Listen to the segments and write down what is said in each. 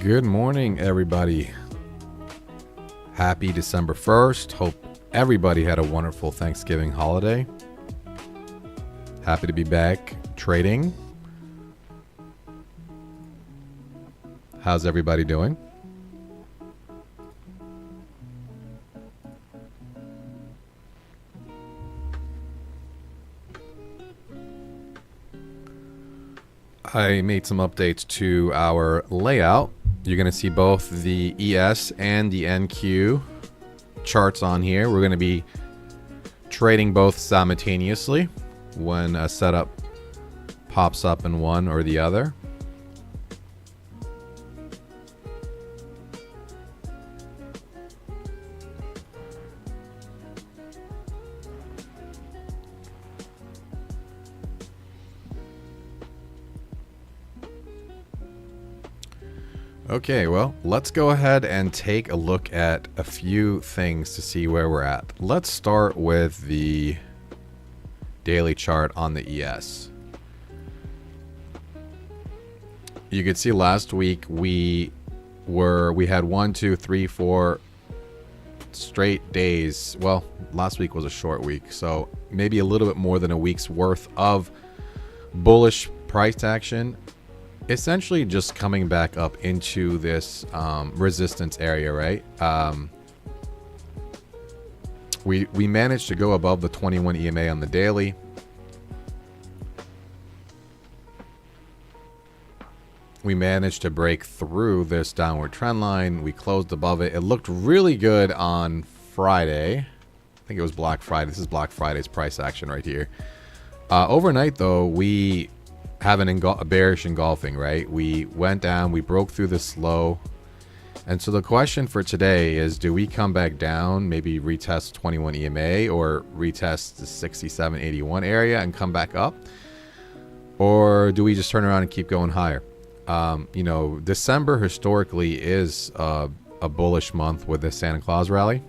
Good morning, everybody. Happy December 1st. Hope everybody had a wonderful Thanksgiving holiday. Happy to be back trading. How's everybody doing? I made some updates to our layout. You're going to see both the ES and the NQ charts on here. We're going to be trading both simultaneously when a setup pops up in one or the other. Okay, well, let's go ahead and take a look at a few things to see where we're at. Let's start with the daily chart on the ES. You could see last week we had 1, 2, 3, 4 straight days. Well, last week was a short week, so maybe a little bit more than a week's worth of bullish price action. Essentially just coming back up into this resistance area, right? We managed to go above the 21 EMA on the daily. We managed to break through this downward trend line. We closed above it. It looked really good on Friday. I think it was Black Friday. This is Black Friday's price action right here. Overnight, though, we have a bearish engulfing, right? We went down, we broke through this low. And so the question for today is, do we come back down, maybe retest 21 EMA or retest the 67.81 area and come back up? Or do we just turn around and keep going higher? You know, December historically is a bullish month with the Santa Claus rally.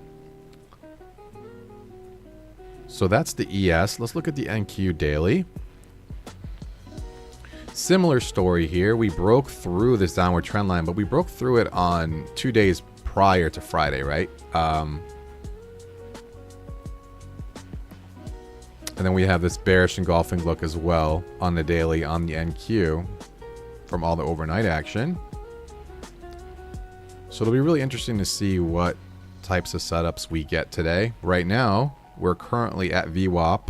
So that's the ES. Let's look at the NQ daily. Similar story here. We broke through this downward trend line, but we broke through it on 2 days prior to Friday, right? And then we have this bearish engulfing look as well on the daily on the NQ from all the overnight action. So it'll be really interesting to see what types of setups we get today. Right now, we're currently at VWAP.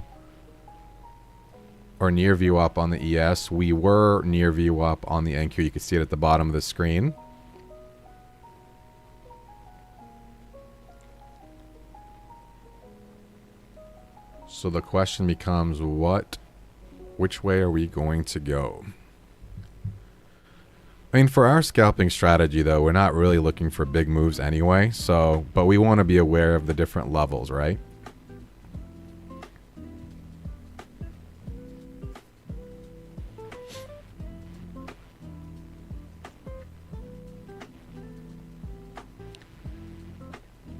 Or near VWAP on the ES. We were near VWAP on the NQ. You can see it at the bottom of the screen. So the question becomes, which way are we going to go? I mean, for our scalping strategy, though, we're not really looking for big moves anyway. But we want to be aware of the different levels, right?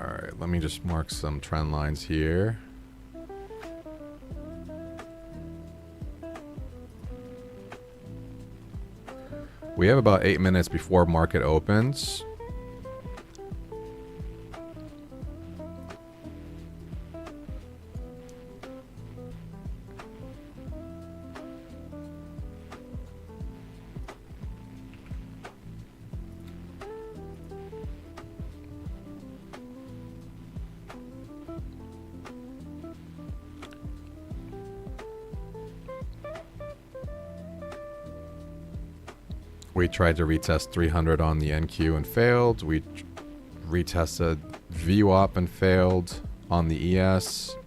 Alright, let me just mark some trend lines here. We have about 8 minutes before market opens. We tried to retest 300 on the NQ and failed. We retested VWAP and failed on the ES.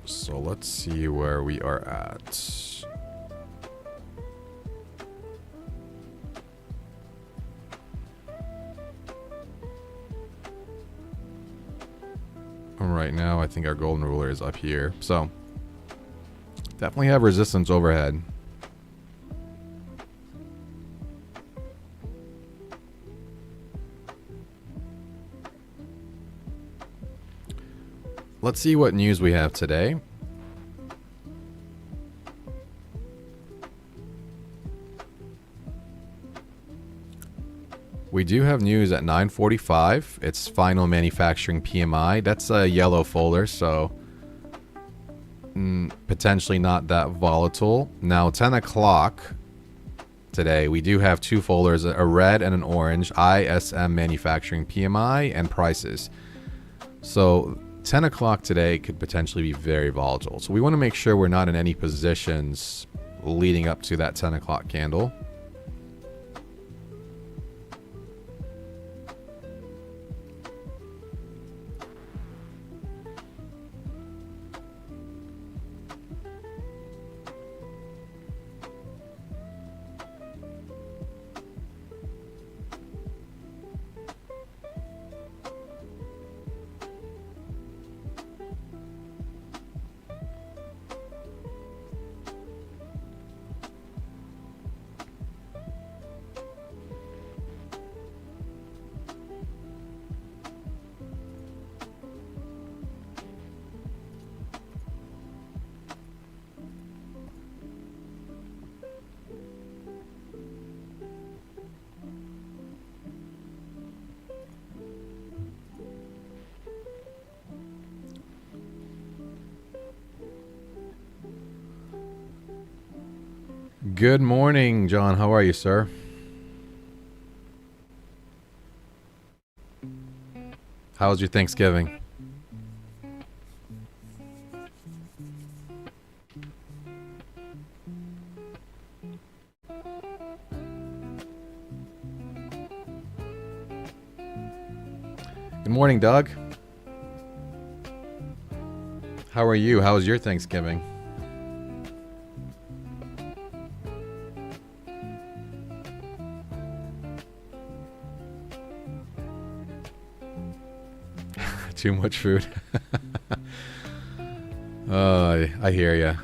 So let's see where we are at. Right now, I think our golden ruler is up here. So definitely have resistance overhead. Let's see what news we have today. We do have news at 9:45. It's final manufacturing PMI. That's a yellow folder, so potentially not that volatile. Now, 10 o'clock today, we do have two folders, a red and an orange, ISM manufacturing PMI and prices. So 10 o'clock today could potentially be very volatile. So we want to make sure we're not in any positions leading up to that 10 o'clock candle. Good morning, John. How are you, sir? How was your Thanksgiving? Good morning, Doug. How are you? How was your Thanksgiving? Too much food. I hear ya.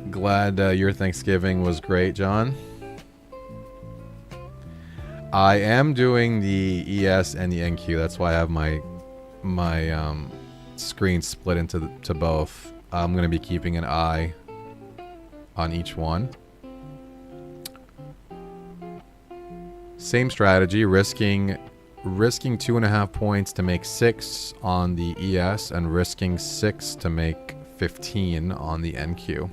Glad your Thanksgiving was great, John. I am doing the ES and the NQ. That's why I have my screen split into both. I'm going to be keeping an eye on each one. Same strategy, risking 2.5 points to make 6 on the ES and risking 6 to make 15 on the NQ.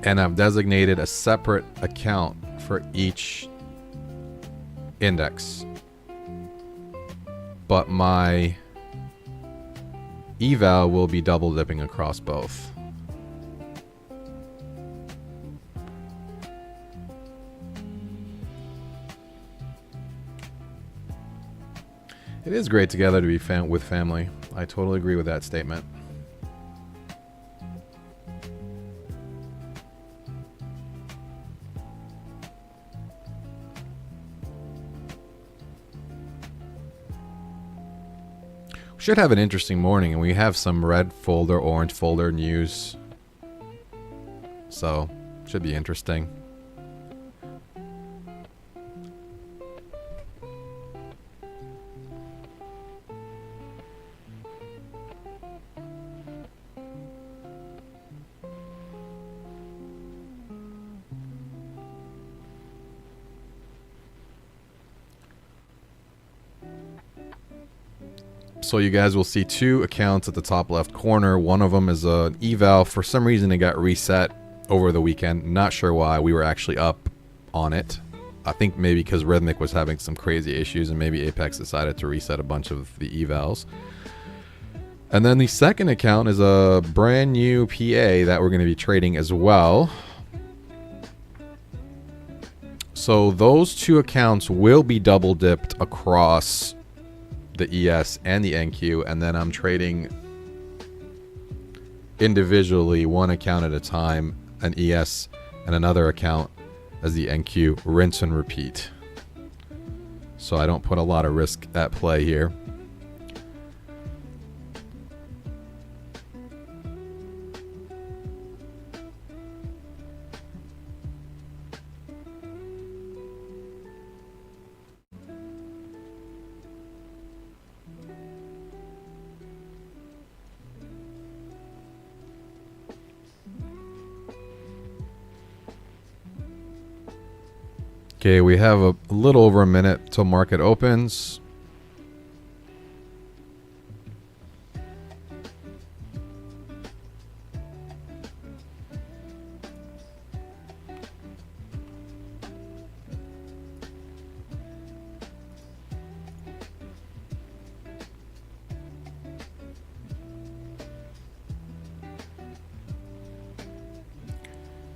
And I've designated a separate account for each index. But my eval will be double dipping across both. It is great together to be with family. I totally agree with that statement. We should have an interesting morning, and we have some red folder, orange folder news. So, should be interesting. So you guys will see two accounts at the top left corner. One of them is an eval. For some reason, it got reset over the weekend. Not sure why. We were actually up on it. I think maybe because Rhythmic was having some crazy issues, and maybe Apex decided to reset a bunch of the evals. And then the second account is a brand new PA that we're going to be trading as well. So those two accounts will be double dipped across the ES and the NQ, and then I'm trading individually, one account at a time, an ES and another account as the NQ, rinse and repeat. So I don't put a lot of risk at play here. Okay, we have a little over a minute till market opens.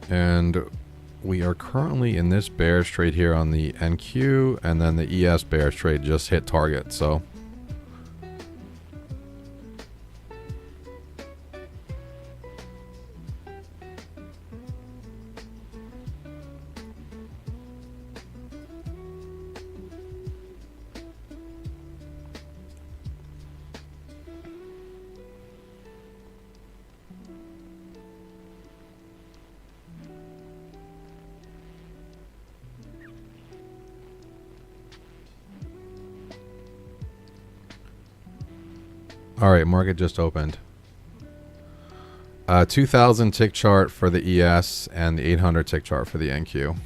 And we are currently in this bearish trade here on the NQ, and then the ES bearish trade just hit target. So all right, market just opened. 2000 tick chart for the ES and the 800 tick chart for the NQ.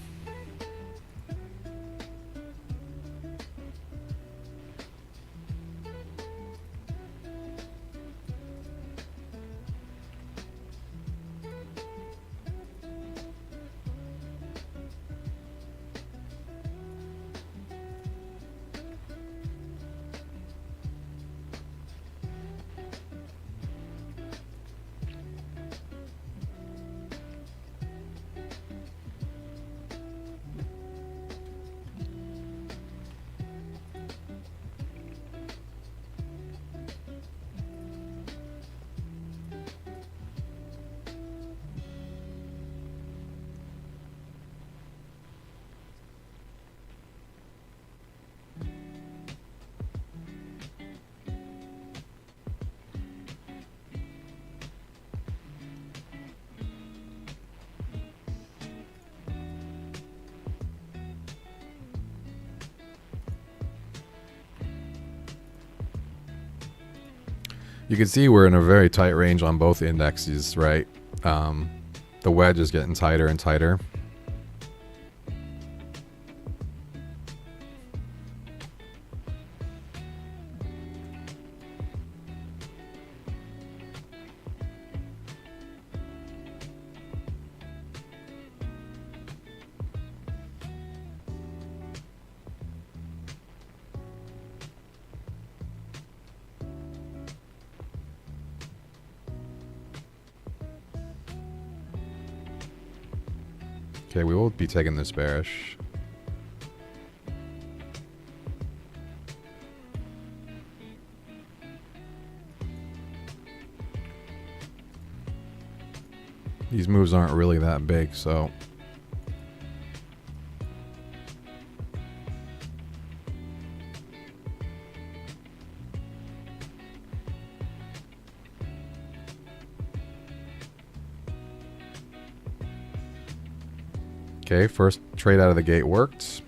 You can see we're in a very tight range on both indexes, right? The wedge is getting tighter and tighter. Okay, we will be taking this bearish. These moves aren't really that big, so okay, first trade out of the gate worked.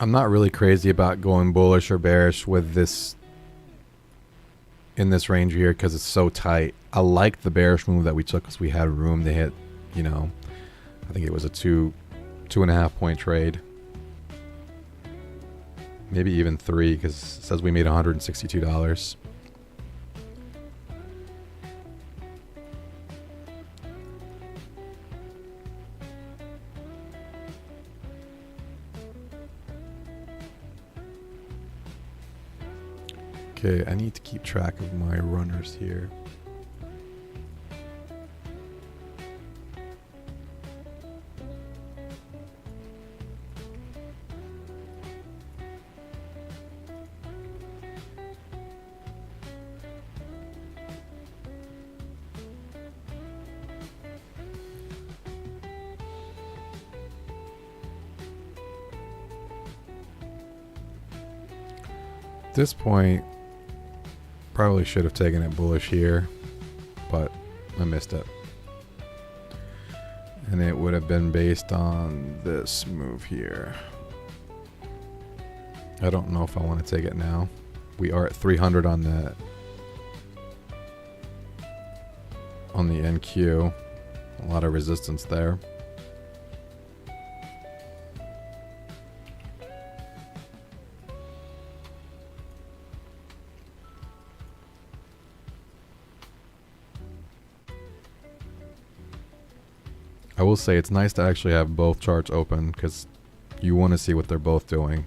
I'm not really crazy about going bullish or bearish with this in this range here because it's so tight. I like the bearish move that we took because we had room to hit, you know, I think it was a 2.5 point trade. Maybe even 3 because it says we made $162. Okay, I need to keep track of my runners here. At this point, probably should have taken it bullish here, but I missed it. And it would have been based on this move here. I don't know if I want to take it now. We are at 300 on the NQ. A lot of resistance there. I will say it's nice to actually have both charts open because you want to see what they're both doing.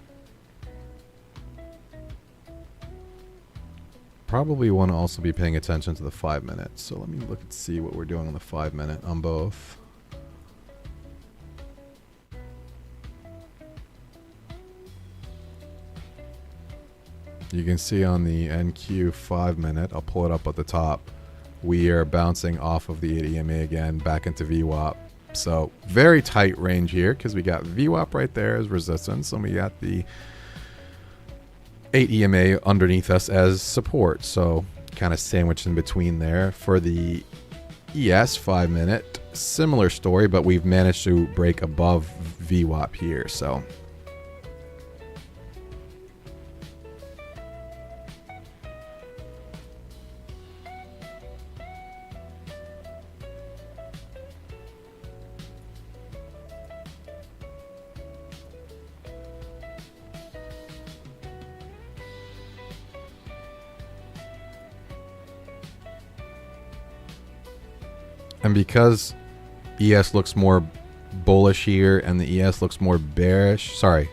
Probably want to also be paying attention to the 5 minutes. So let me look and see what we're doing on the 5 minute on both. You can see on the NQ 5 minute, I'll pull it up at the top. We are bouncing off of the 8 EMA again back into VWAP. So very tight range here because we got VWAP right there as resistance and we got the 8 EMA underneath us as support. So kind of sandwiched in between there. For the ES 5 minute, similar story, but we've managed to break above VWAP here. So and because ES looks more bullish here and the ES looks more bearish, sorry,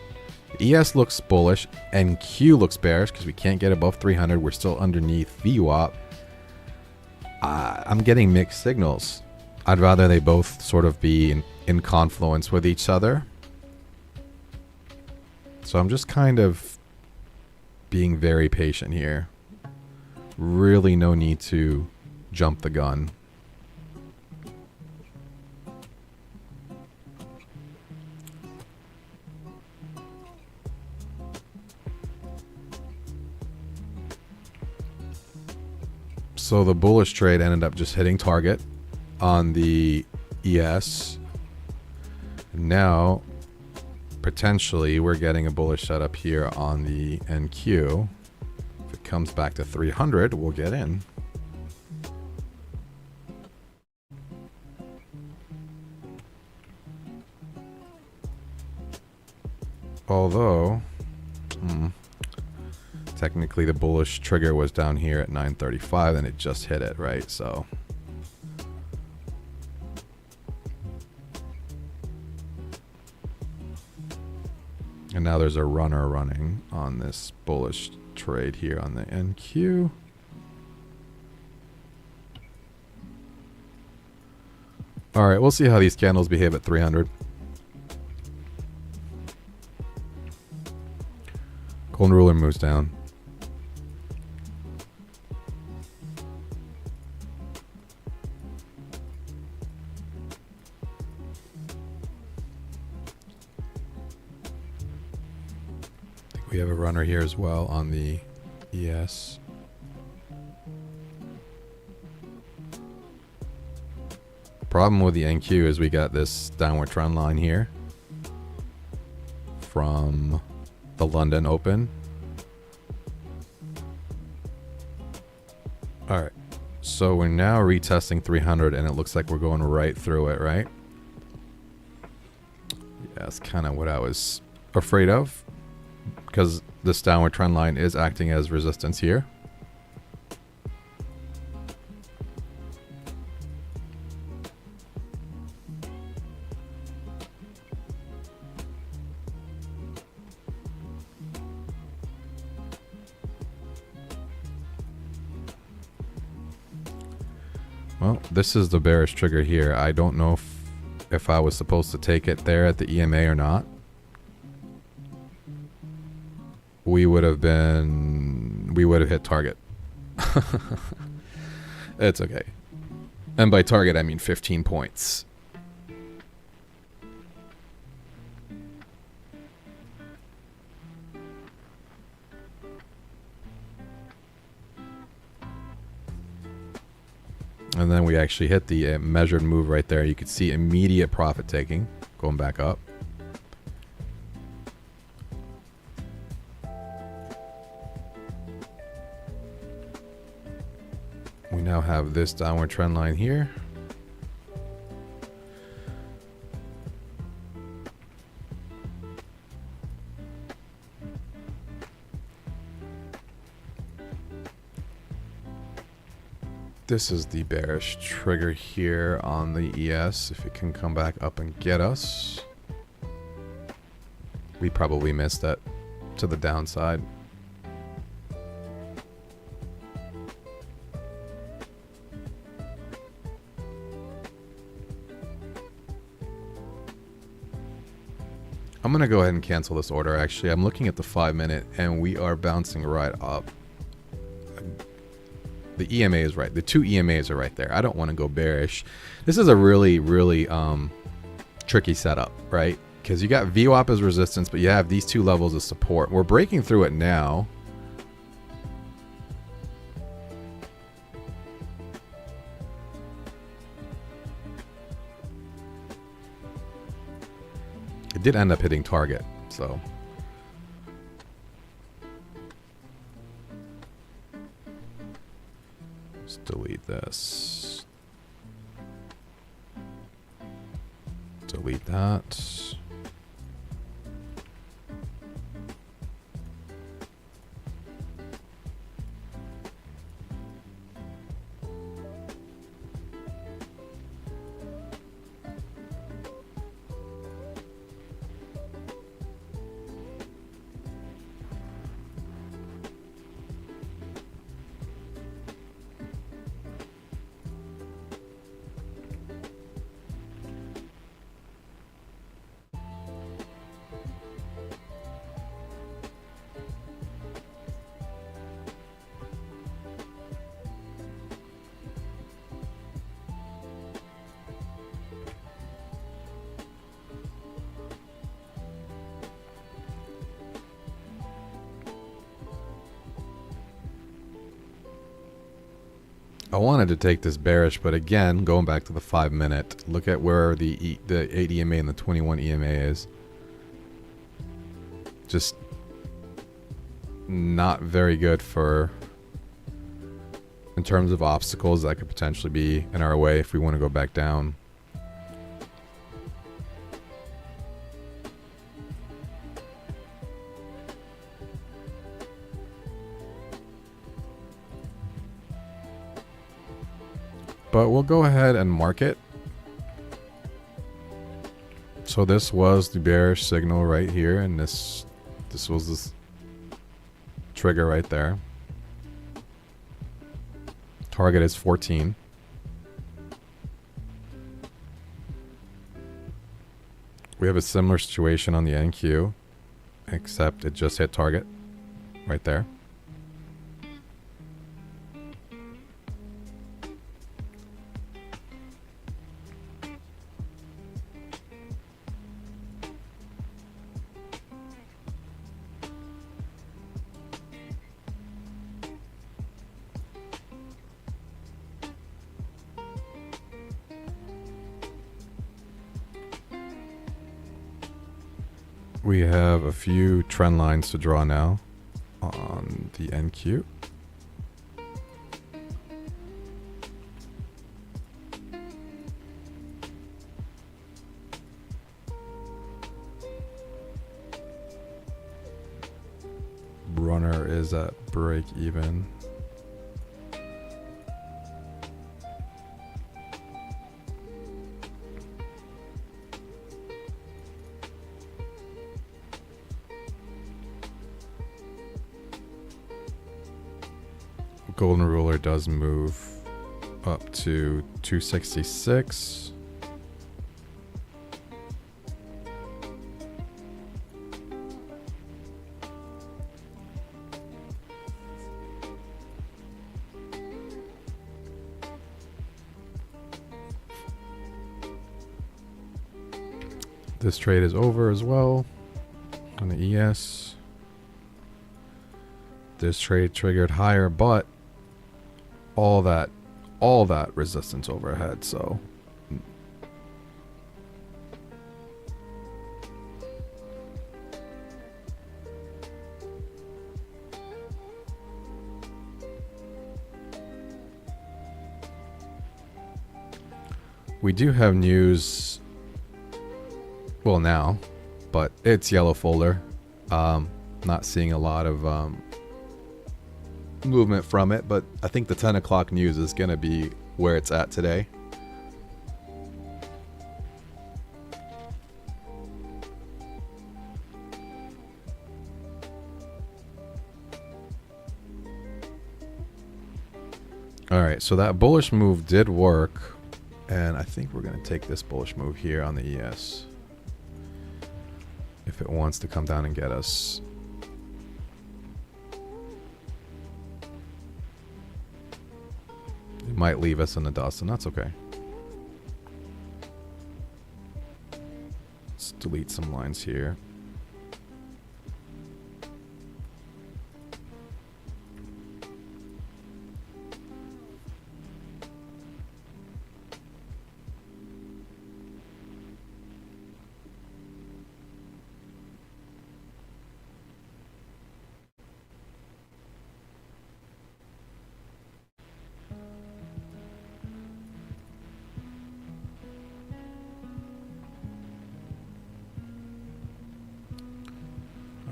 ES looks bullish and Q looks bearish because we can't get above 300. We're still underneath VWAP. I'm getting mixed signals. I'd rather they both sort of be in confluence with each other. So I'm just kind of being very patient here. Really no need to jump the gun. So the bullish trade ended up just hitting target on the ES. Now, potentially, we're getting a bullish setup here on the NQ. If it comes back to 300, we'll get in. Although, technically the bullish trigger was down here at 935 and it just hit it, right? So and now there's a runner running on this bullish trade here on the NQ. All right, we'll see how these candles behave at 300. Golden ruler moves down. We have a runner here as well on the ES. Problem with the NQ is we got this downward trend line here from the London Open. All right. So we're now retesting 300 and it looks like we're going right through it, right? Yeah, that's kind of what I was afraid of, because this downward trend line is acting as resistance here. Well, this is the bearish trigger here. I don't know if I was supposed to take it there at the EMA or not. We would have hit target. It's okay. And by target, I mean 15 points. And then we actually hit the measured move right there. You could see immediate profit taking going back up. We now have this downward trend line here. This is the bearish trigger here on the ES. If it can come back up and get us. We probably missed that to the downside. I'm going to go ahead and cancel this order. Actually, I'm looking at the 5-minute and we are bouncing right up. The EMA is right. The two EMAs are right there. I don't want to go bearish. This is a really, really tricky setup, right? Because you got VWAP as resistance, but you have these two levels of support. We're breaking through it now. It did end up hitting target, so. Let's delete this. Delete that. I wanted to take this bearish, but again, going back to the 5-minute, look at where the 8 EMA and the 21 EMA is. Just not very good for, in terms of obstacles that could potentially be in our way if we want to go back down. But we'll go ahead and mark it. So this was the bearish signal right here, and this was this trigger right there. Target is 14. We have a similar situation on the NQ, except it just hit target right there. We have a few trend lines to draw now on the NQ. Runner is at break even. Golden ruler does move up to 266. This trade is over as well on the ES. This trade triggered higher, but all that resistance overhead, so we do have news, well now, but it's yellow folder. Not seeing a lot of movement from it, but I think the 10 o'clock news is going to be where it's at today. All right, so that bullish move did work, and I think we're going to take this bullish move here on the ES if it wants to come down and get us. It might leave us in the dust, and that's okay. Let's delete some lines here.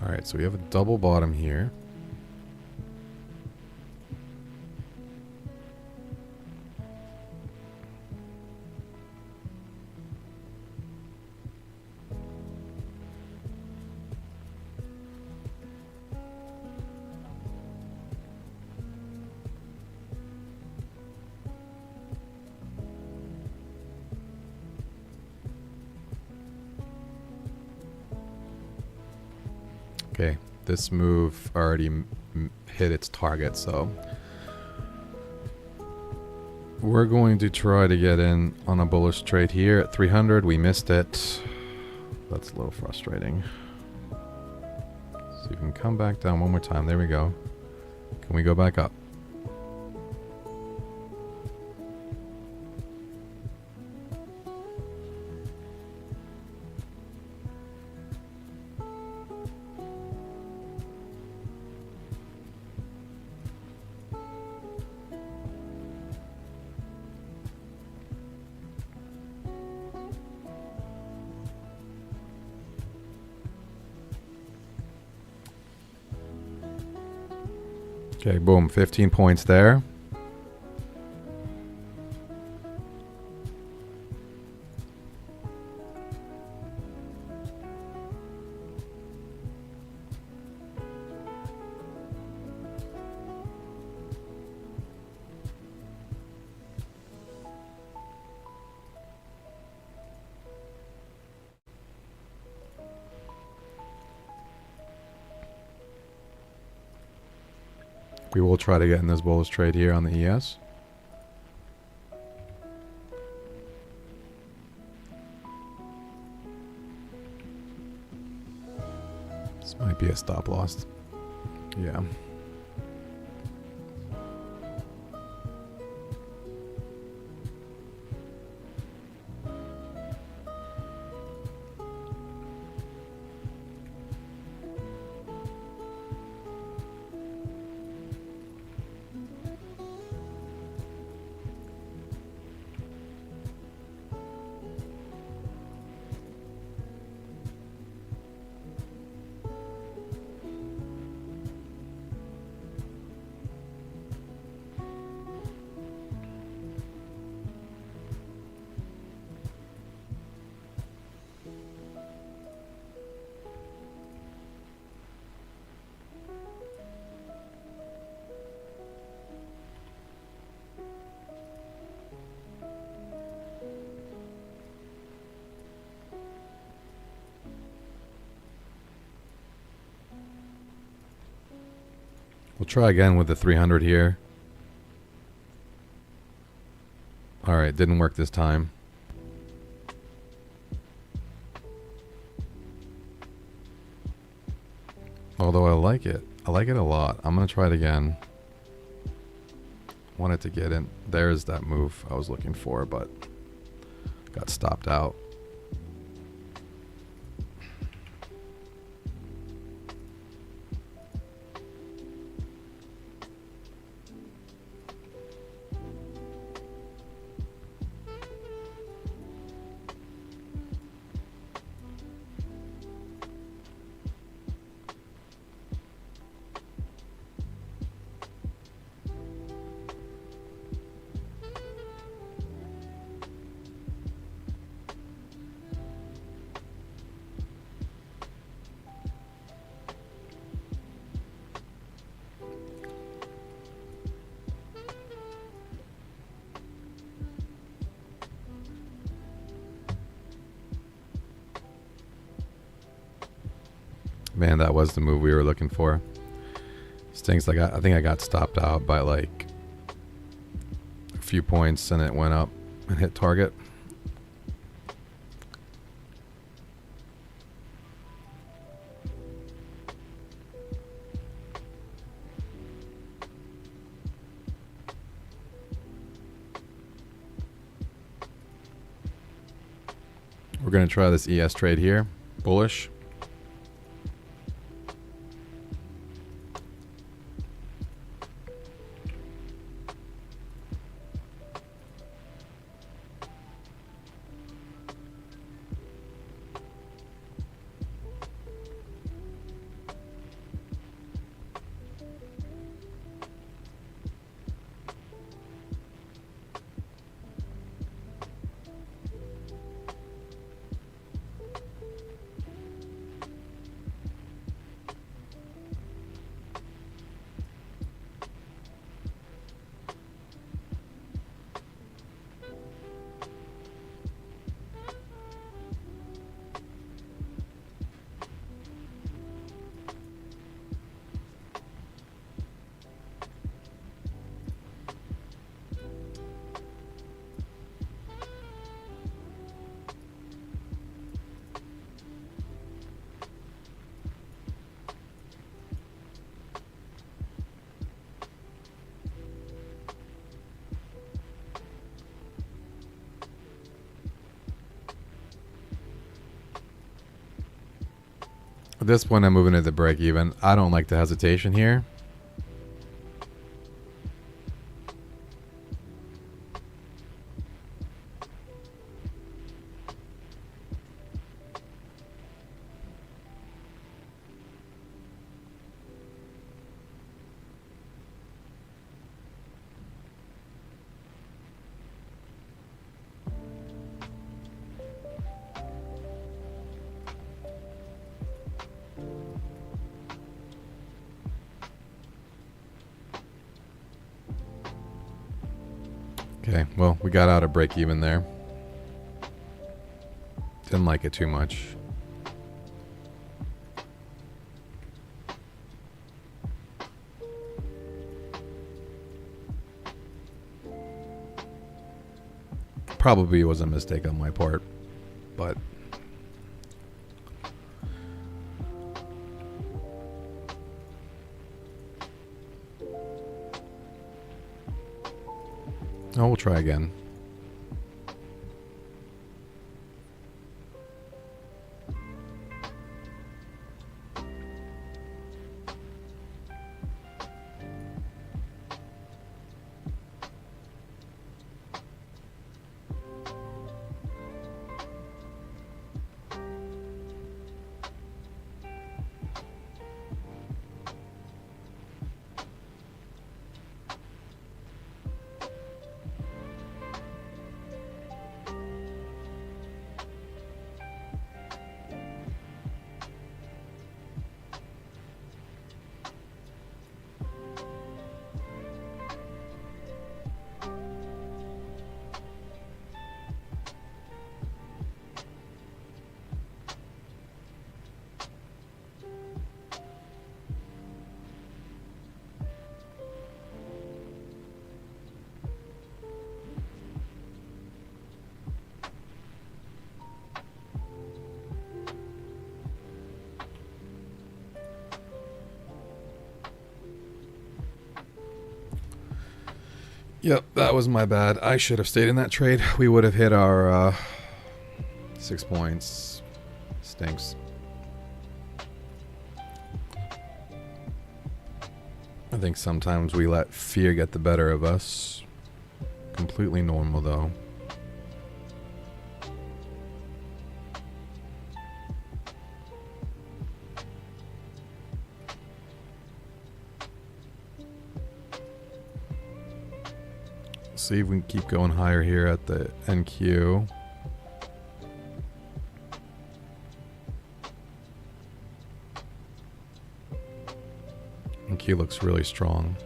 All right, so we have a double bottom here. Okay, this move already hit its target, so we're going to try to get in on a bullish trade here at 300. We missed it. That's a little frustrating. So you can come back down one more time. There we go. Can we go back up? Okay, boom, 15 points there. We will try to get in this bullish trade here on the ES. This might be a stop loss. Yeah. try again with the 300 here. Alright, didn't work this time. Although I like it. I like it a lot. I'm going to try it again. Wanted to get in. There's that move I was looking for, but got stopped out. Man, that was the move we were looking for. Stinks. I think I got stopped out by like a few points, and it went up and hit target. We're going to try this ES trade here. Bullish. At this point, I'm moving to the break even. I don't like the hesitation here. Okay, well, we got out of break even there. Didn't like it too much. Probably was a mistake on my part, but we'll try again. Yep, that was my bad. I should have stayed in that trade. We would have hit our 6 points. Stinks. I think sometimes we let fear get the better of us. Completely normal, though. See if we can keep going higher here at the NQ. NQ looks really strong.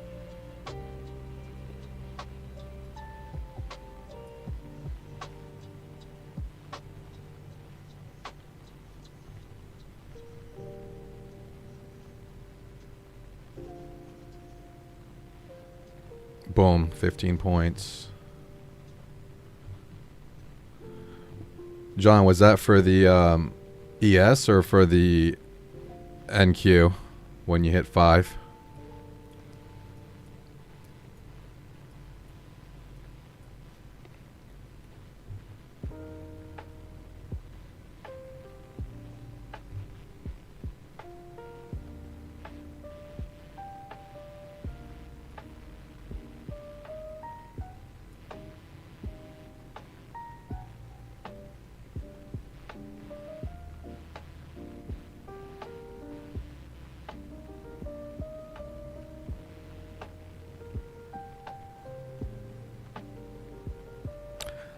Boom, 15 points. John, was that for the ES or for the NQ when you hit 5?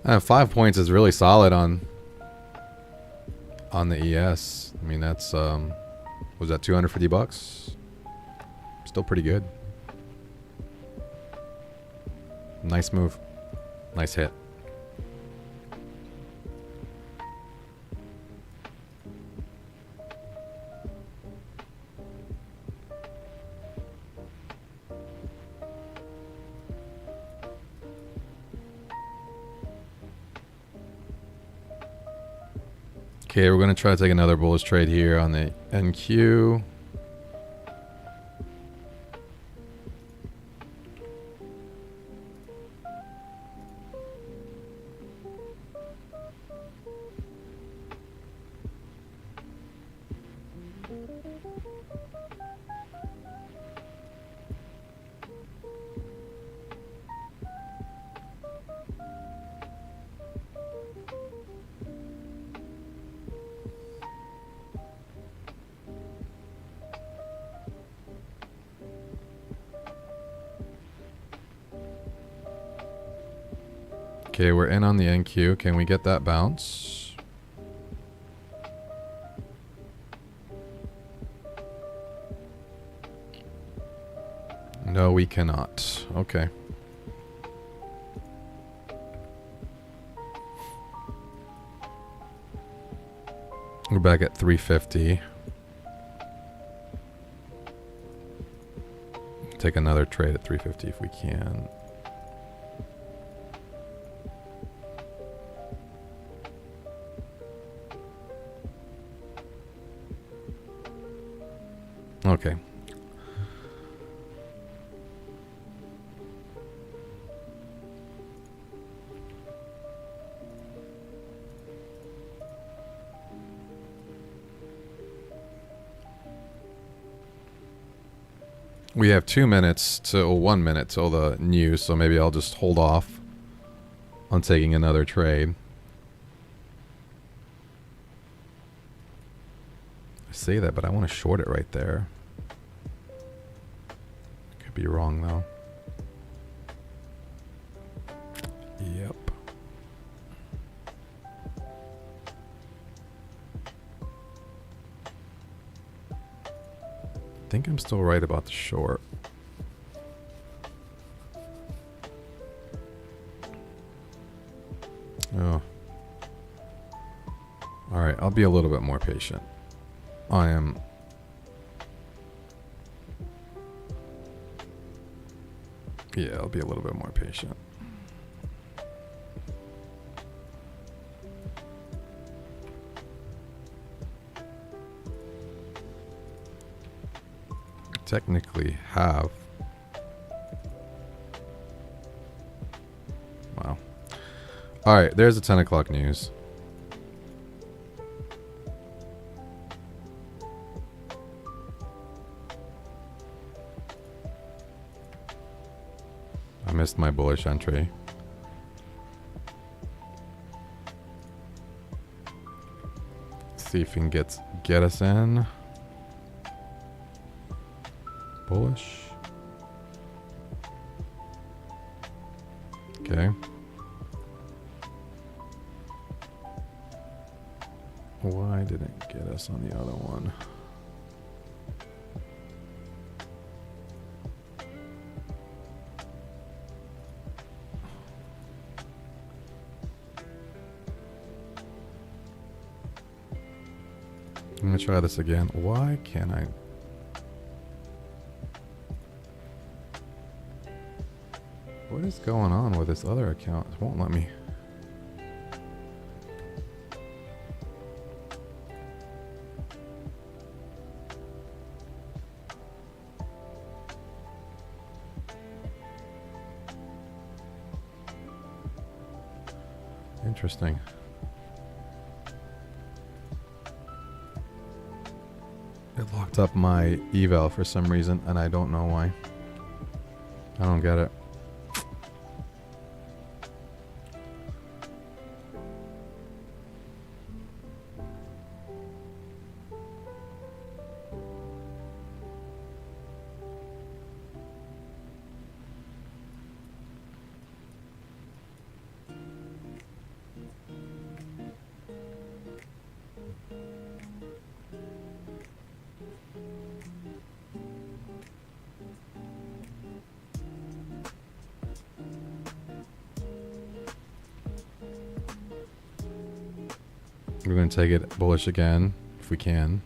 And 5 points is really solid on the ES. I mean, that's was that $250? Still pretty good. Nice move. Nice hit. Okay, we're going to try to take another bullish trade here on the NQ. Okay, we're in on the NQ. Can we get that bounce? No, we cannot. Okay. We're back at 350. Take another trade at 350 if we can. Okay. We have 2 minutes till 1 minute till the news, so maybe I'll just hold off on taking another trade. I say that, but I want to short it right there. Could be wrong though. Yep. I think I'm still right about the short. Oh. Alright, I'll be a little bit more patient. I am... Yeah, I'll be a little bit more patient. Technically have All right, there's the 10 o'clock news. I missed my bullish entry. See if we can get us in. Bullish. Okay. Why didn't it get us on the other one? I'm gonna try this again. Why can't I? What is going on with this other account? It won't let me. Interesting. It locked up my eval for some reason, and I don't know why. I don't get it. We're going to take it bullish again, if we can.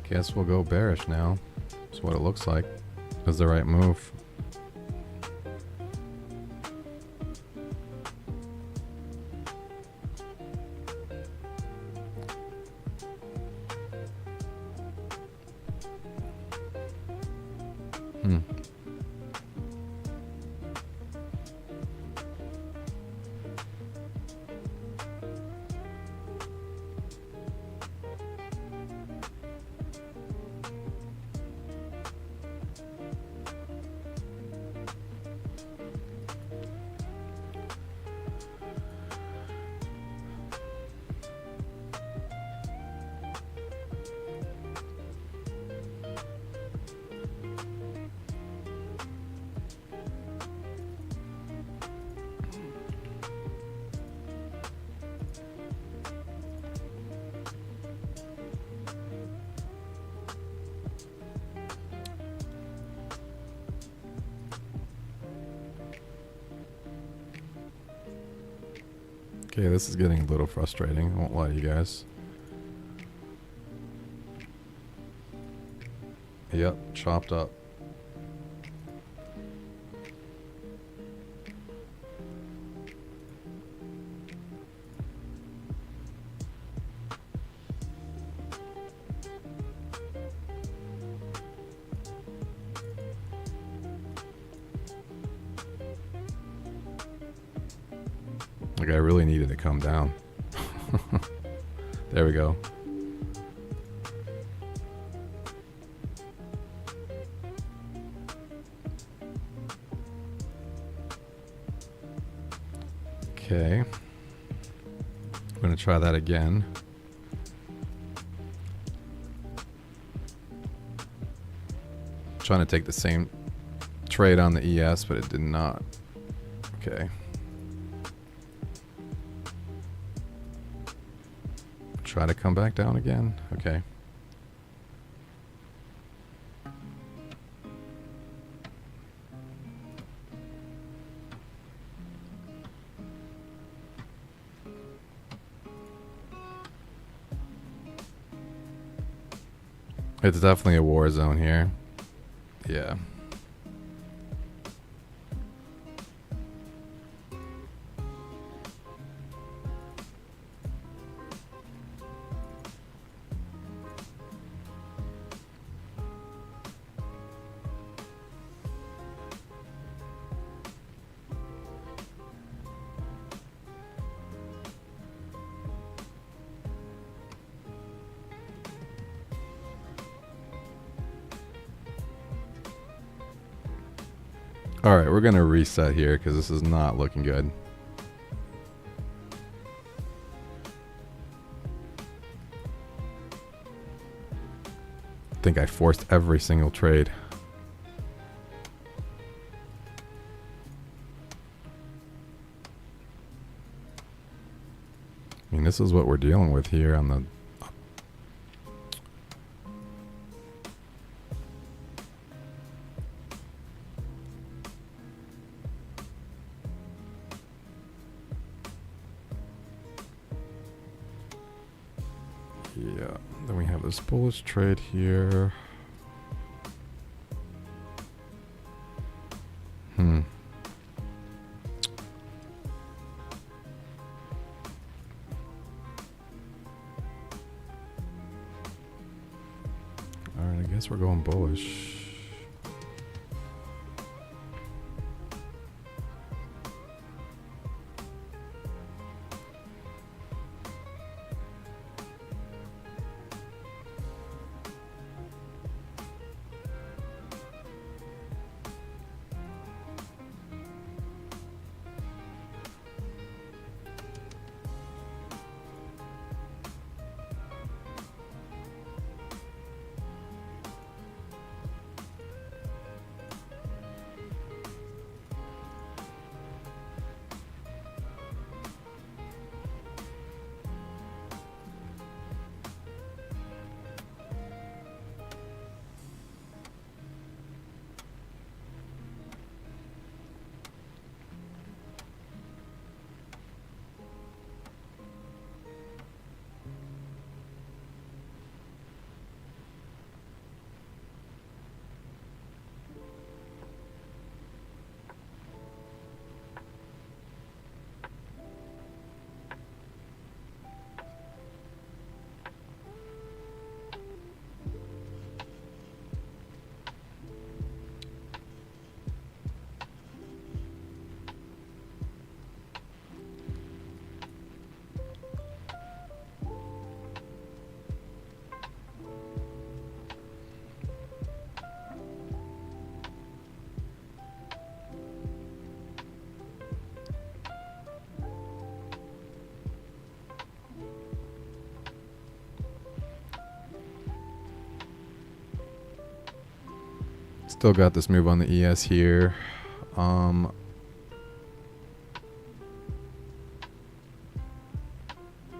Guess we'll go bearish now. That's what it looks like. That's the right move. Okay, this is getting a little frustrating. I won't lie to you guys. Yep, chopped up. Like, I really needed to come down. There we go. Okay. I'm going to try that again. Trying to take the same trade on the ES, but it did not. Okay. Try to come back down again. Okay. It's definitely a war zone here. Yeah. All right, we're going to reset here because this is not looking good. I think I forced every single trade. I mean, this is what we're dealing with here on the... Yeah, then we have this bullish trade here. Alright, I guess we're going bullish. Still got this move on the ES here.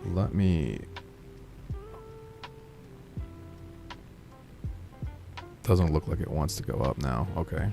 Let me... Doesn't look like it wants to go up now. Okay.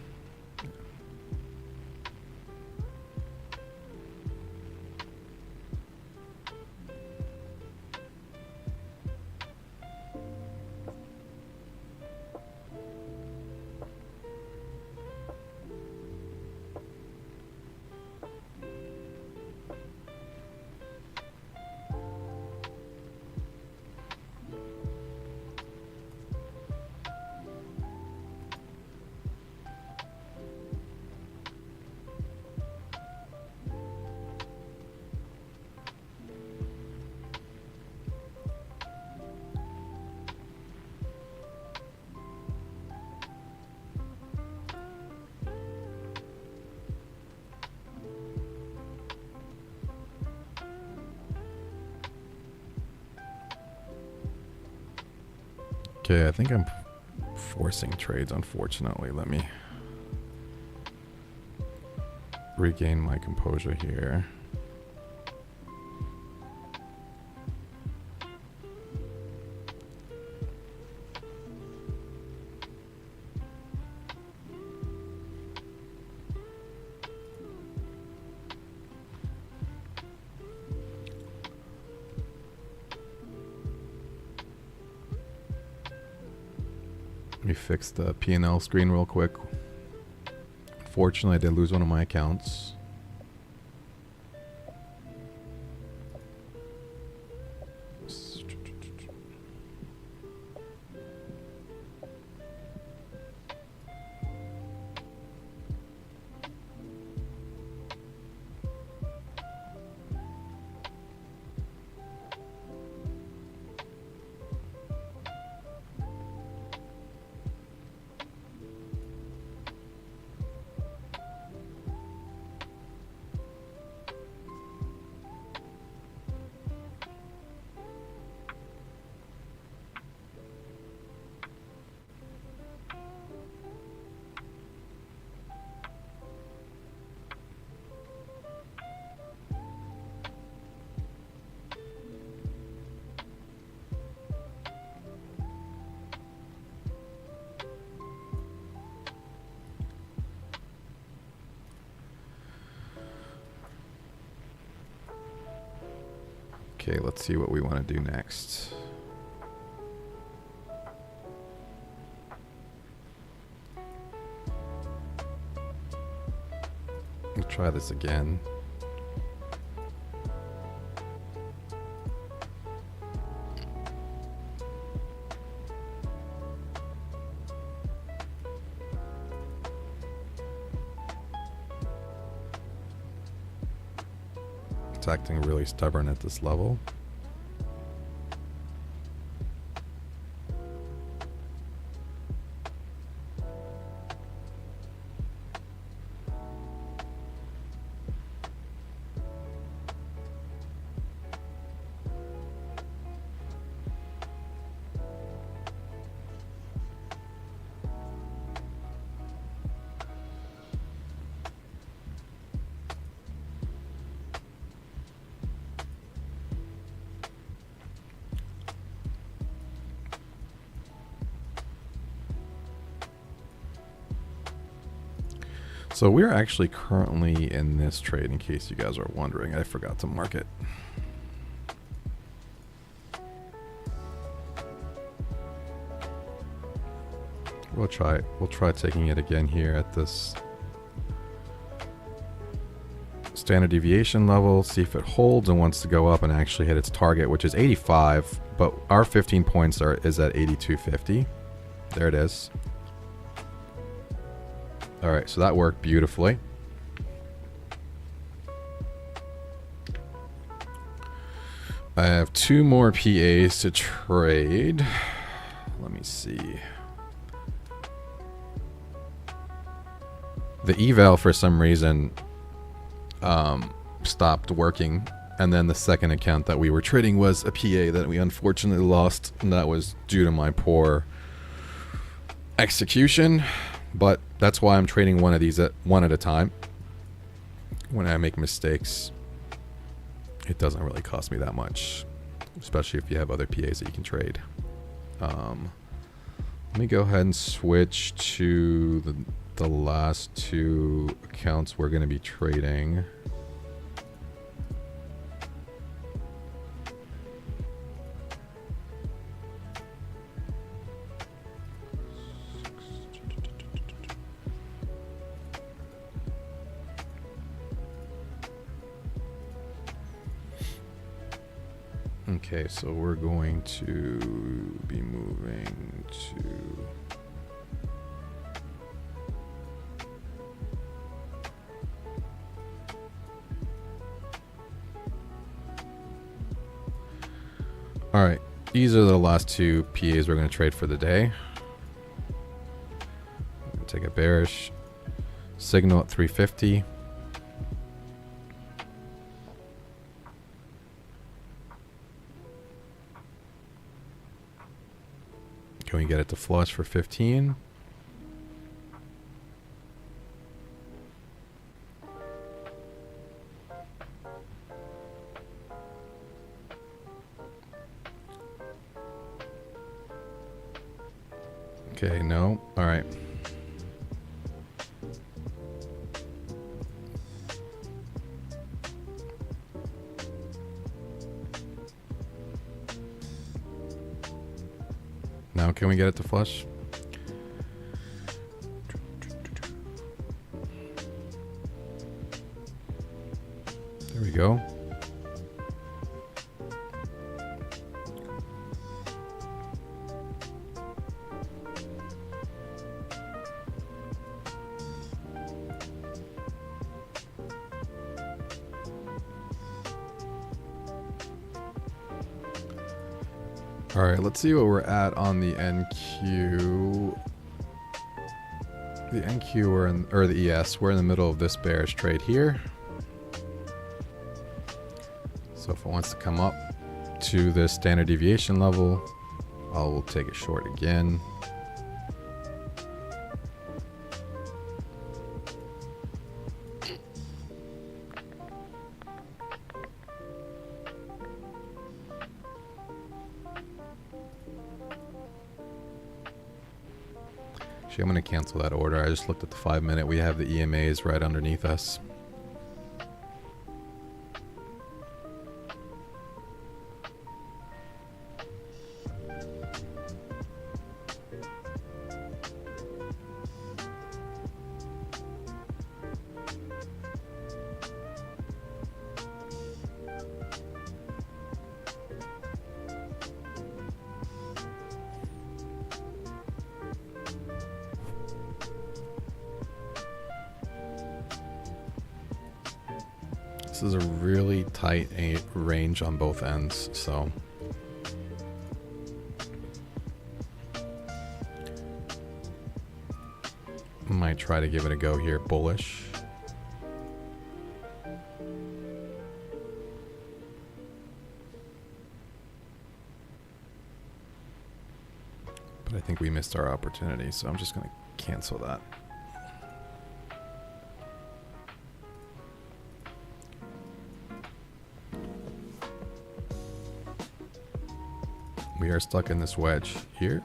Okay, I think I'm forcing trades, unfortunately. Let me regain my composure here. Let me fix the P&L screen real quick. Unfortunately, I did lose one of my accounts. Okay, let's see what we want to do next. We'll try this again. It's acting really stubborn at this level. So we're actually currently in this trade, in case you guys are wondering. I forgot to mark it. We'll try taking it again here at this standard deviation level, see if it holds and wants to go up and actually hit its target, which is 85, but our 15 points is at 82.50. There it is. All right, so that worked beautifully. I have 2 more PAs to trade. Let me see. The eval for some reason stopped working, and then the second account that we were trading was a PA that we unfortunately lost, and that was due to my poor execution. But that's why I'm trading one at a time. When I make mistakes, it doesn't really cost me that much, especially if you have other PAs that you can trade. Let me go ahead and switch to the last 2 accounts we're going to be trading. Okay, so we're going to be moving to all right, these are the last 2 PAs we're going to trade for the day. Take a bearish signal at 350. Can we get it to flush for 15? Okay, no. All right. Now can we get it to flush? There we go. All right, let's see what we're at on the NQ. The NQ, or the ES, we're in the middle of this bearish trade here. So if it wants to come up to this standard deviation level, I'll take it short again. Actually, I'm going to cancel that order. I just looked at the 5-minute. We have the EMAs right underneath us. This is a really tight range on both ends, so might try to give it a go here, bullish. But I think we missed our opportunity, so I'm just going to cancel that. We are stuck in this wedge here.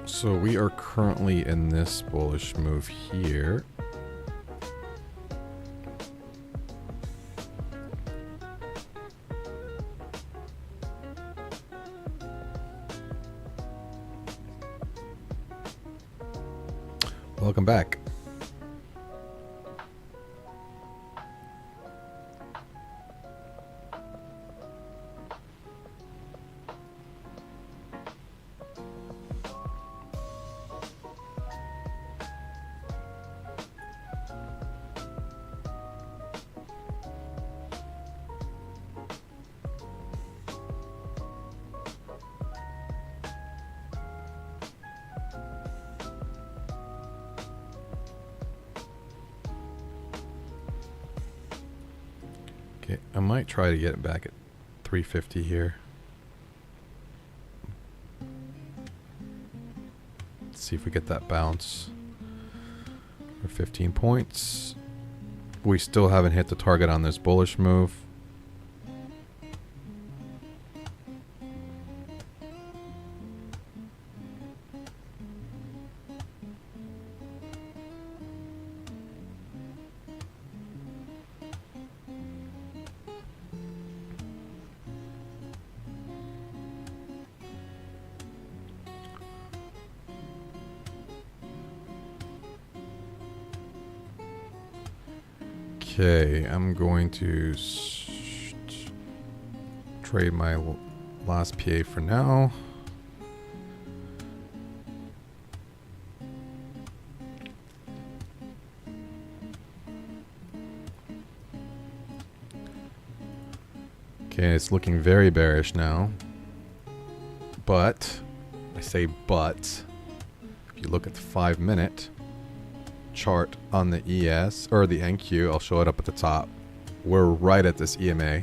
So we are currently in this bullish move here. Welcome back. Okay, I might try to get it back at 350 here. Let's see if we get that bounce for 15 points. We still haven't hit the target on this bullish move. Okay, I'm going to trade my last PA for now. Okay, it's looking very bearish now. But, I say but, if you look at the 5-minute chart on the ES or the NQ, I'll show it up at the top. We're right at this EMA.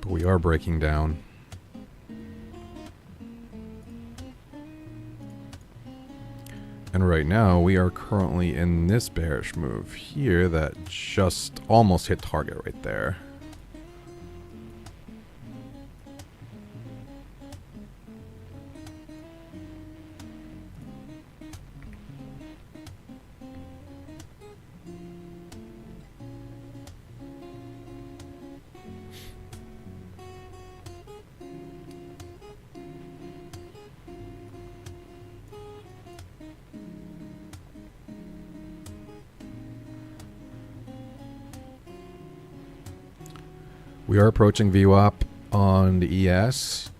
But we are breaking down. And right now we are currently in this bearish move here that just almost hit target right there. We are approaching VWAP on the ES.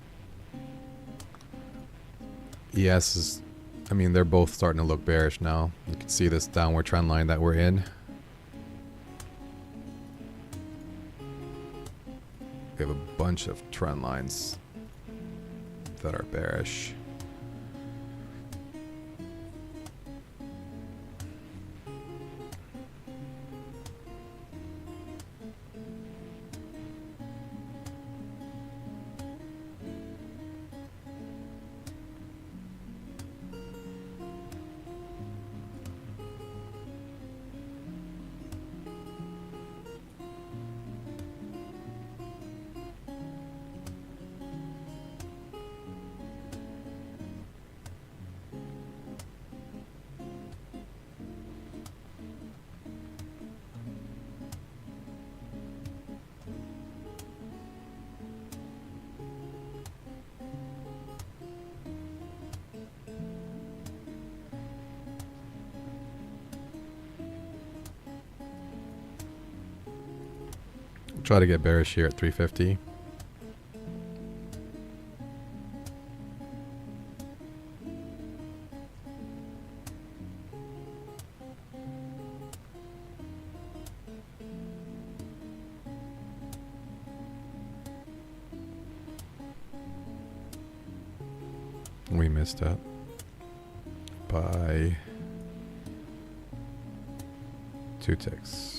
ES is, I mean, they're both starting to look bearish now. You can see this downward trend line that we're in. We have a bunch of trend lines that are bearish. Try to get bearish here at 350. We missed it by 2 ticks.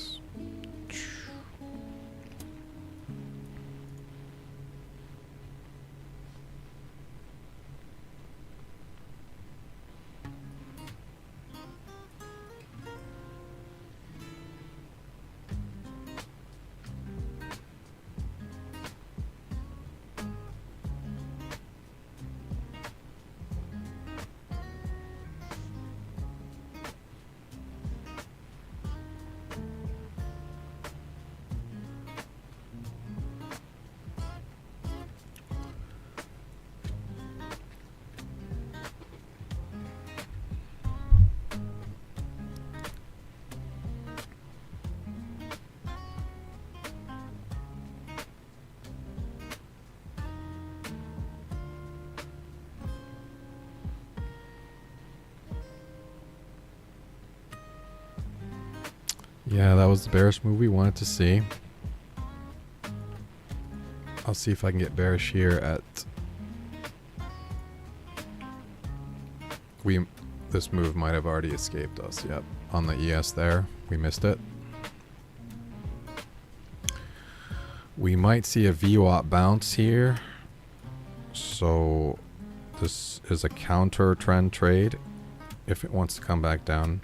Yeah, that was the bearish move we wanted to see. I'll see if I can get bearish here at... This move might have already escaped us. Yep, on the ES there. We missed it. We might see a VWAP bounce here. So this is a counter trend trade if it wants to come back down.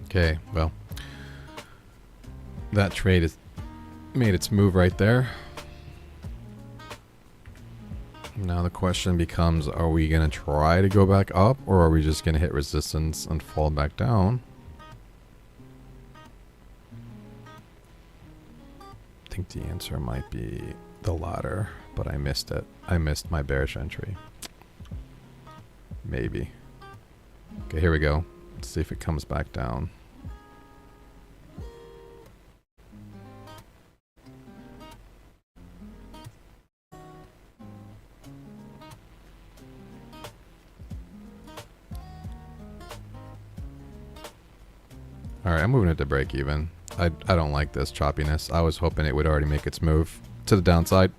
Okay, well, that trade has made its move right there. Now the question becomes, are we going to try to go back up, or are we just going to hit resistance and fall back down? I think the answer might be the latter, but I missed it. I missed my bearish entry. Maybe. Okay, here we go. Let's see if it comes back down. Alright, I'm moving it to break even. I don't like this choppiness. I was hoping it would already make its move to the downside.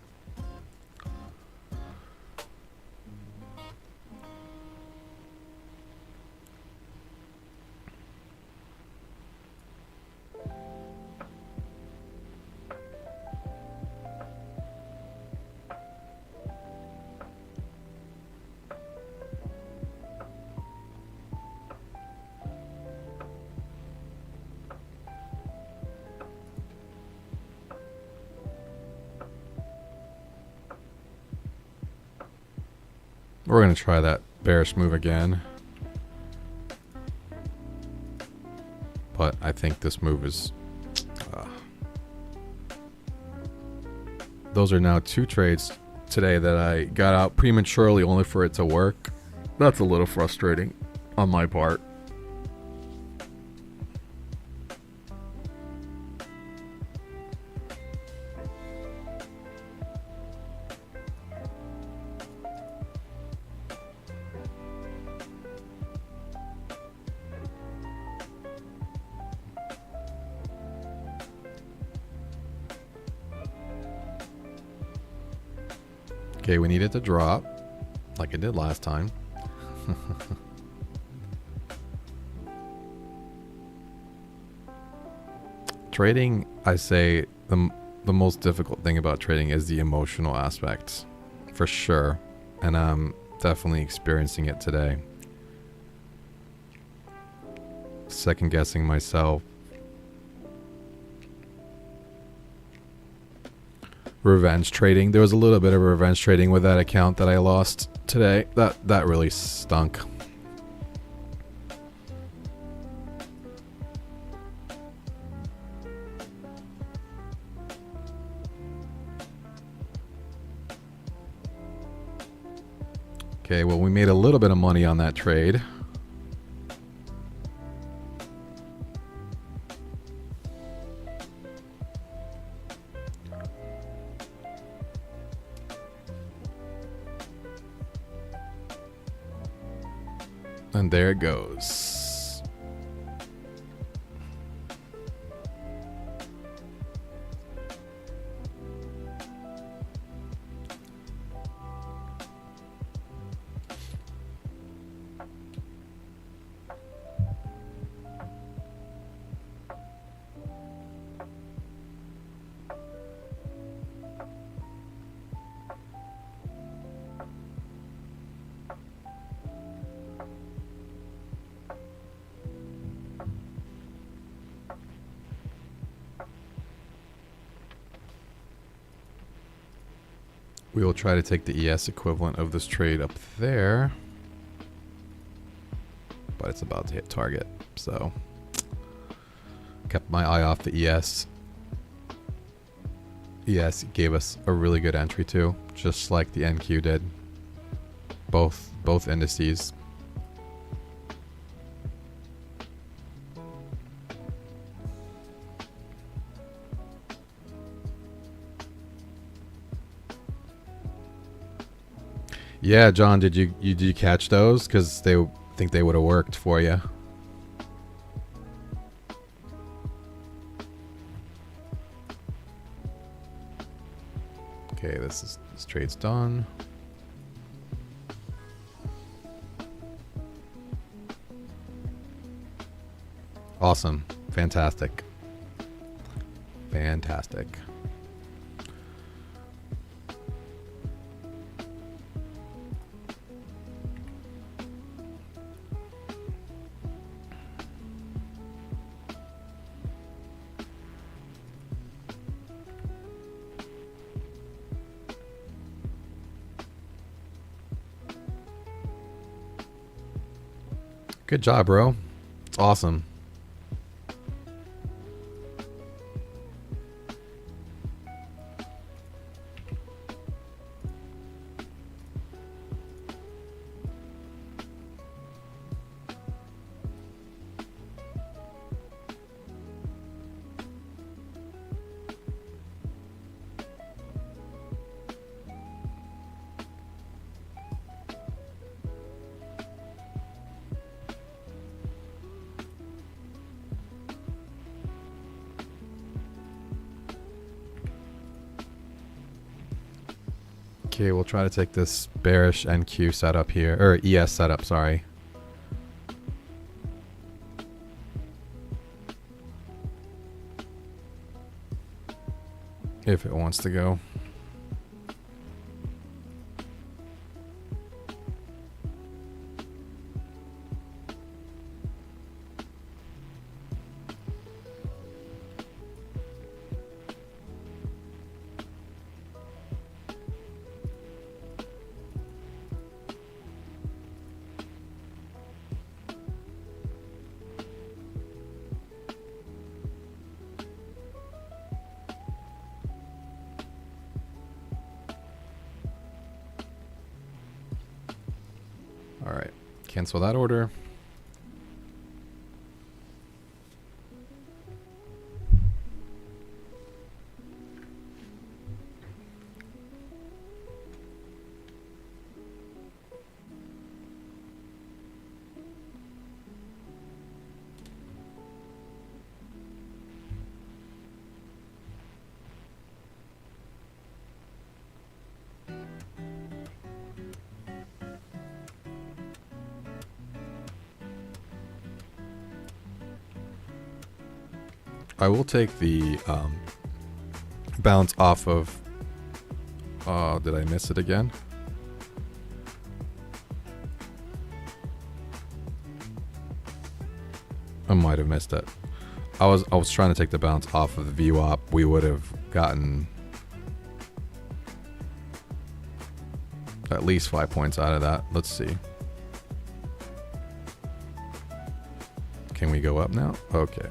We're going to try that bearish move again. But I think this move is... those are now two trades today that I got out prematurely only for it to work. That's a little frustrating on my part. Okay, we need it to drop, like it did last time. Trading, I say, the most difficult thing about trading is the emotional aspect, for sure. And I'm definitely experiencing it today. Second guessing myself. Revenge trading. There was a little bit of revenge trading with that account that I lost today. That really stunk. Okay, well, we made a little bit of money on that trade. And there it goes. We will try to take the ES equivalent of this trade up there. But it's about to hit target, so kept my eye off the ES. Yes, it gave us a really good entry too, just like the NQ did. Both indices. Yeah, John, did you catch those? Because they think they would have worked for you. Okay, this trade's done. Awesome. Fantastic. Fantastic. Good job, bro. It's awesome. Okay, we'll try to take this bearish NQ setup here, or ES setup, sorry. If it wants to go. All right, cancel that order. I will take the bounce off of... did I miss it again? I might have missed it. I was trying to take the bounce off of the VWAP. We would have gotten at least 5 points out of that. Let's see. Can we go up now? Okay.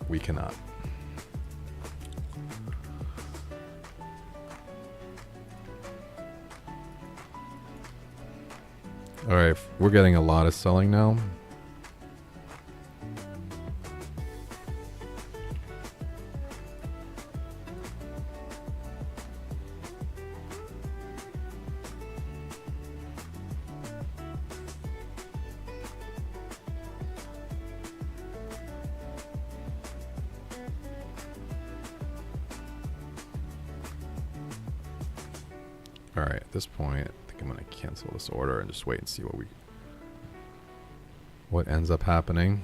We cannot. All right, we're getting a lot of selling now. All right, at this point, I think I'm going to cancel this order and just wait and see what ends up happening.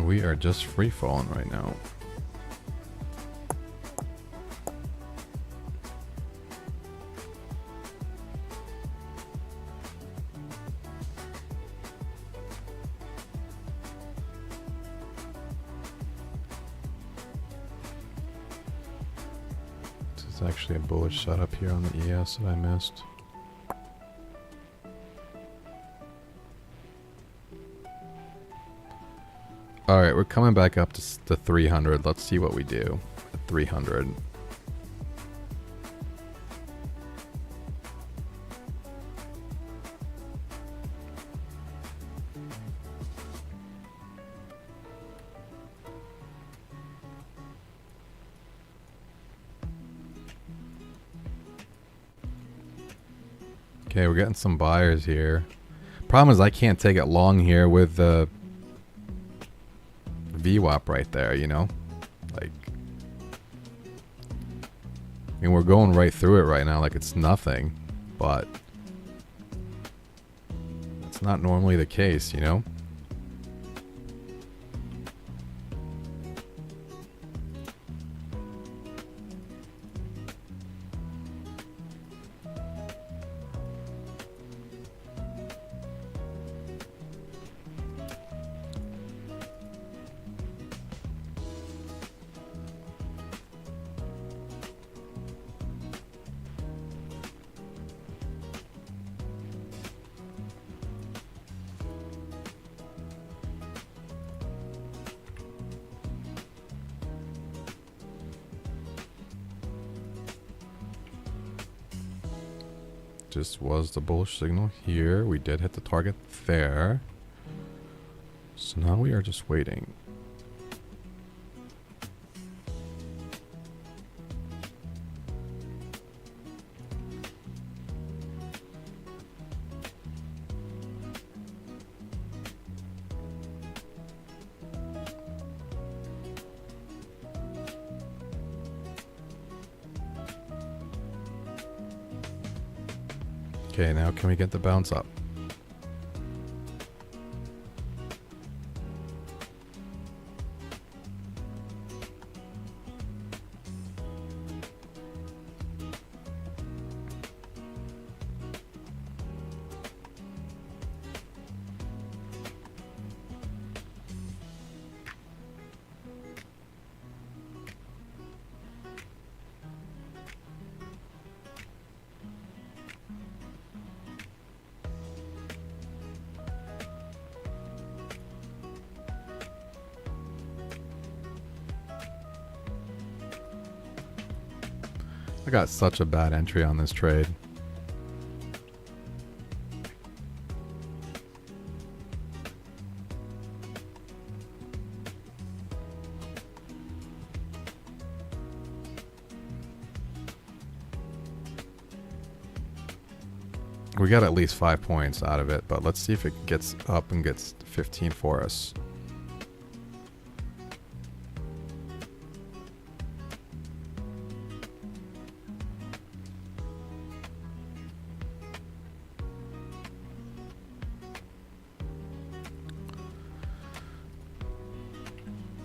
We are just free falling right now. This is actually a bullish setup here on the ES that I missed. Alright, we're coming back up to 300. Let's see what we do at 300. Okay, we're getting some buyers here. Problem is I can't take it long here with the VWAP right there, you know? Like, I mean, we're going right through it right now like it's nothing, but it's not normally the case, you know? Just was the bullish signal here. We did hit the target there. So now we are just waiting. Okay, now can we get the bounce up? I got such a bad entry on this trade. We got at least 5 points out of it, but let's see if it gets up and gets 15 for us.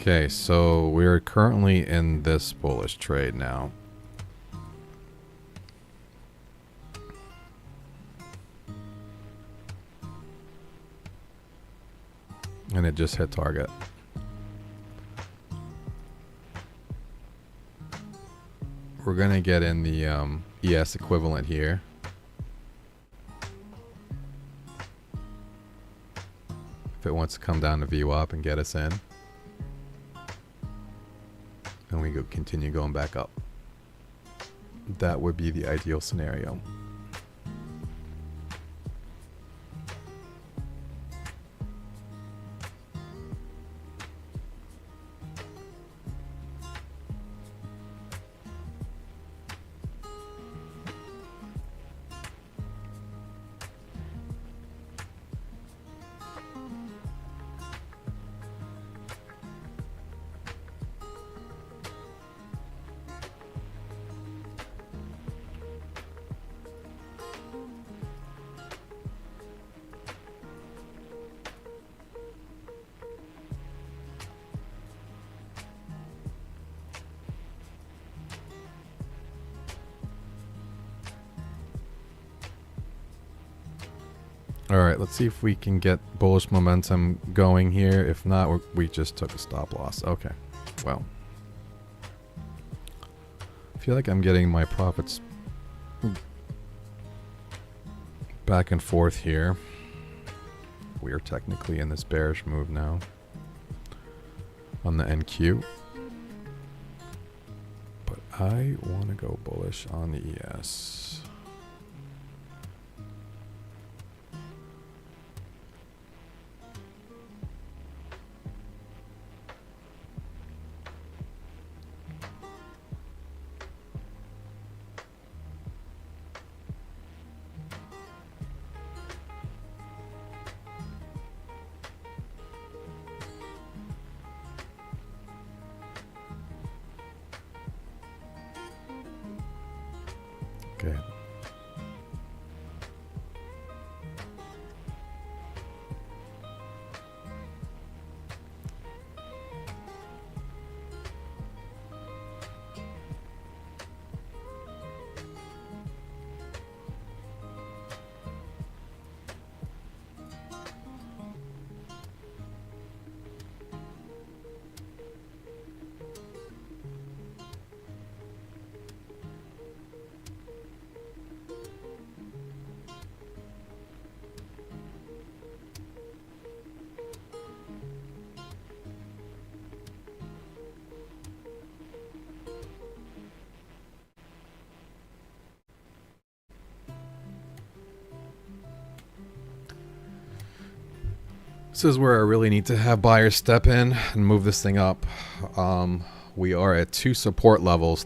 Okay, so we're currently in this bullish trade now. And it just hit target. We're gonna get in the ES equivalent here. If it wants to come down to VWAP and get us in. And we go continue going back up. That would be the ideal scenario. All right, let's see if we can get bullish momentum going here. If not, we just took a stop loss. Okay, well. I feel like I'm getting my profits back and forth here. We are technically in this bearish move now on the NQ. But I want to go bullish on the ES. Okay. This is where I really need to have buyers step in and move this thing up. We are at three support levels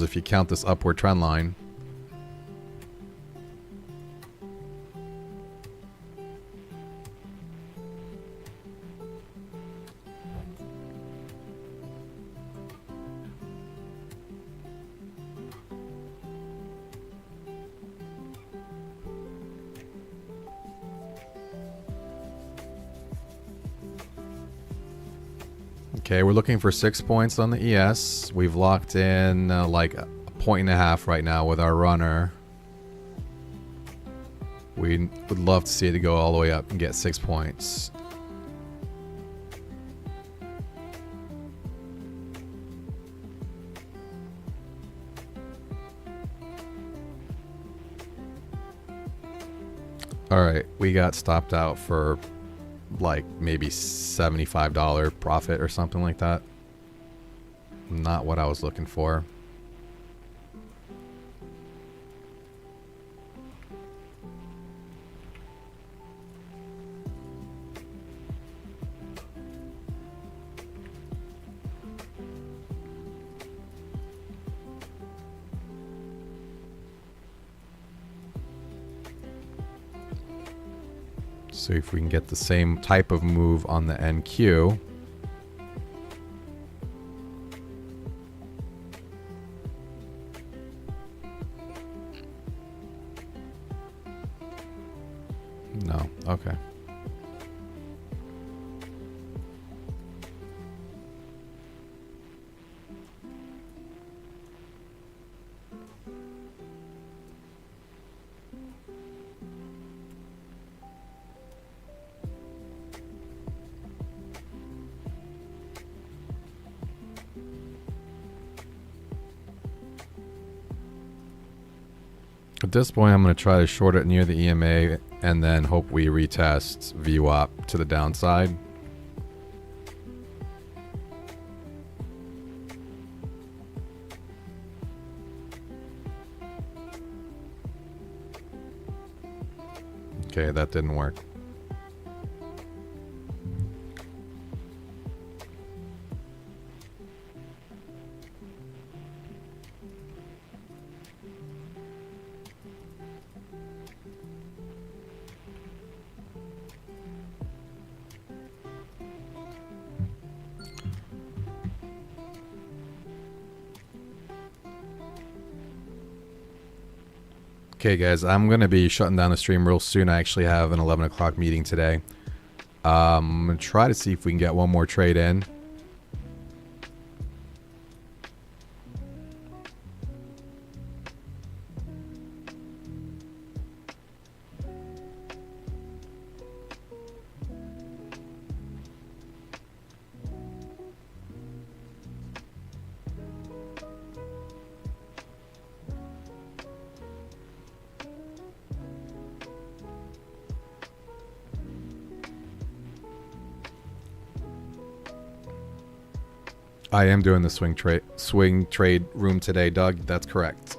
if you count this upward trend line. Okay, we're looking for 6 points on the ES. We've locked in like a 1.5 right now with our runner. We would love to see it go all the way up and get 6 points. All right, we got stopped out for like maybe $75 profit or something like that. Not what I was looking for. See if we can get the same type of move on the NQ. No, okay. At this point, I'm going to try to short it near the EMA and then hope we retest VWAP to the downside. Okay, that didn't work. Okay, guys, I'm going to be shutting down the stream real soon. I actually have an 11 o'clock meeting today. I'm going to try to see if we can get one more trade in. I am doing the swing trade room today, Doug. That's correct.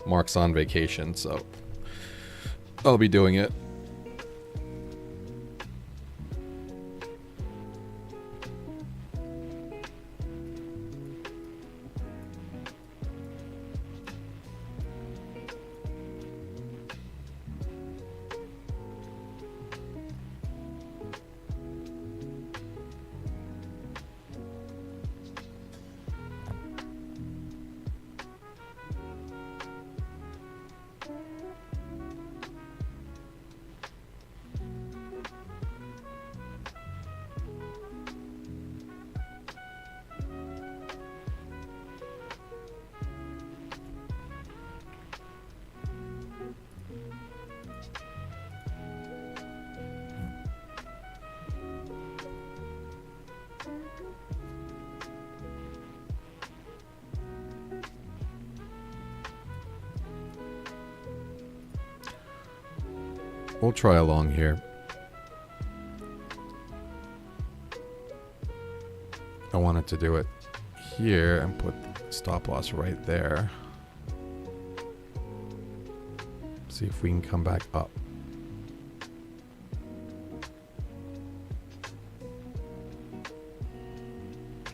Mark's on vacation, so I'll be doing it. We'll try along here. I wanted to do it here and put stop loss right there. See if we can come back up.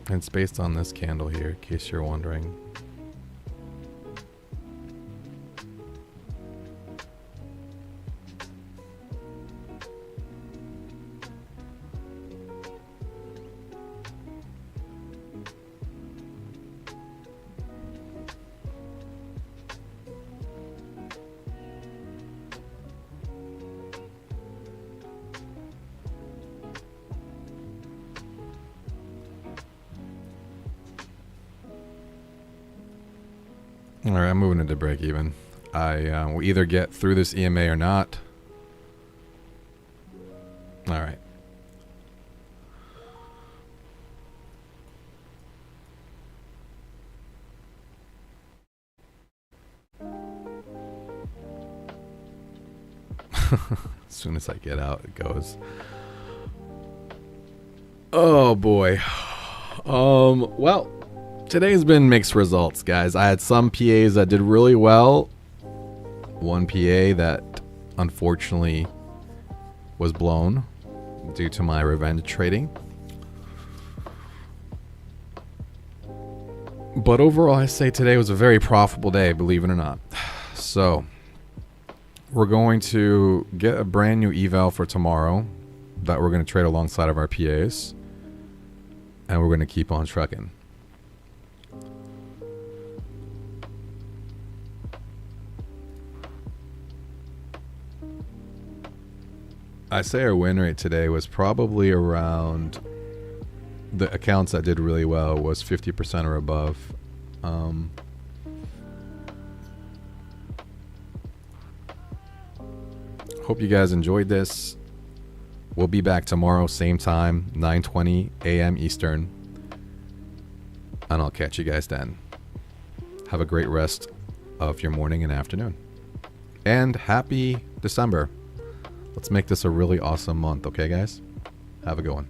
And it's based on this candle here, in case you're wondering. All right, I'm moving into break even. I will either get through this EMA or not. All right. As soon as I get out, it goes. Oh boy. Well, today's been mixed results, guys. I had some PAs that did really well. One PA that unfortunately was blown due to my revenge trading. But overall, I say today was a very profitable day, believe it or not. So, we're going to get a brand new eval for tomorrow that we're going to trade alongside of our PAs. And we're going to keep on trucking. I say our win rate today was probably around, the accounts that did really well was 50% or above. Hope you guys enjoyed this. We'll be back tomorrow, same time, 9:20 a.m. Eastern. And I'll catch you guys then. Have a great rest of your morning and afternoon. And happy December. Let's make this a really awesome month, okay, guys? Have a good one.